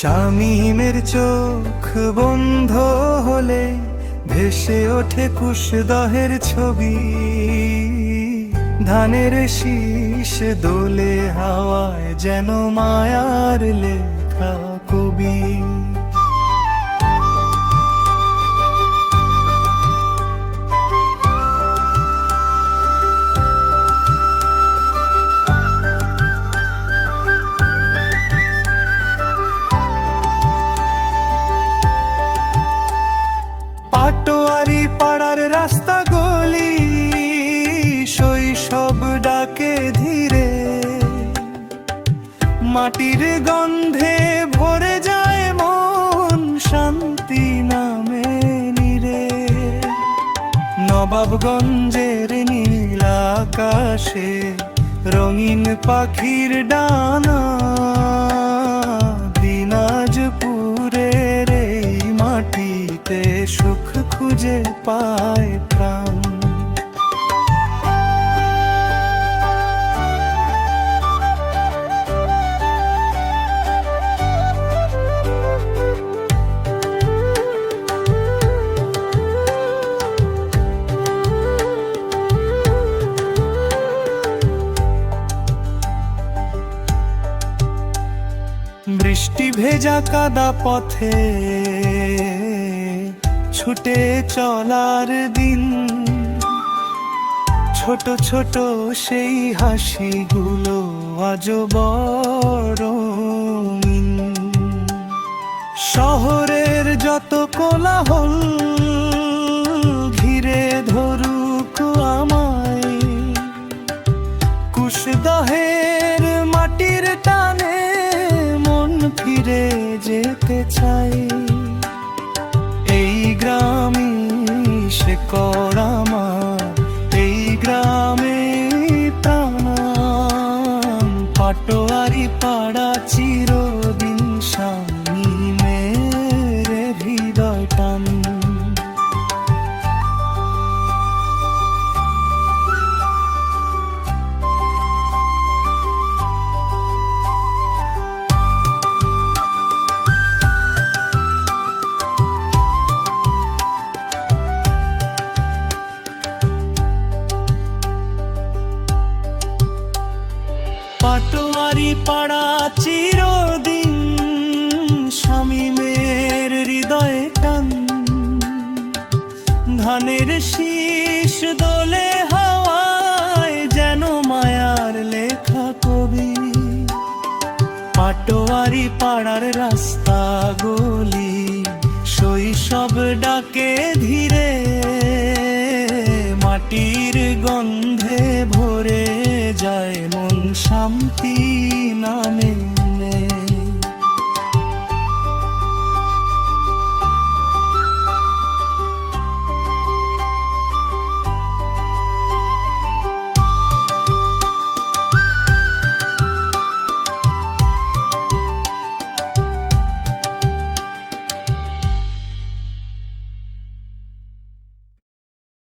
শামীমের চোখ বন্ধ হলে ভেসে ওঠে কুশদহের ছবি, ধানের শীষ দোলে হাওয়ায় যেন মায়ার লেখা কবি। পাটোয়ারি পাড়ার রাস্তা গলি শৈশব ডাকে ধীরে, মাটির গন্ধে ভরে যায় মন, শান্তি নামে নীরে। নবাবগঞ্জের নীল আকাশে রঙিন পাখির ডানা, দিনাজপুরের এই মাটিতে সুখ খুঁজে পায় প্রাণ। বৃষ্টি ভেজা কাদা পথে ছুটে চলার দিন, ছোট ছোট সেই হাসিগুলো আজও বড় রঙিন। শহরের যত কোলাহল ঘিরে ধরুক আমায়, কুশদহের মাটির টানে মন ফিরে যেতে চাই। এই গ্রামই শেকড় আমার, এই গ্রামে প্রাণ। পাটোয়ারি পাড়া চিরদিন শামীমের হৃদয় টান। পাটোয়ারি পাড়া চিরদিন শামীমের হৃদয়ে টান। ধানের শীষ দোলে হাওয়ায় যেন মায়ার লেখা কবি। পাটোয়ারি পাড়ার রাস্তা গলি শৈশব ডাকে ধীরে, মাটির গন্ধে ভরে যায় মন, শান্তি নামে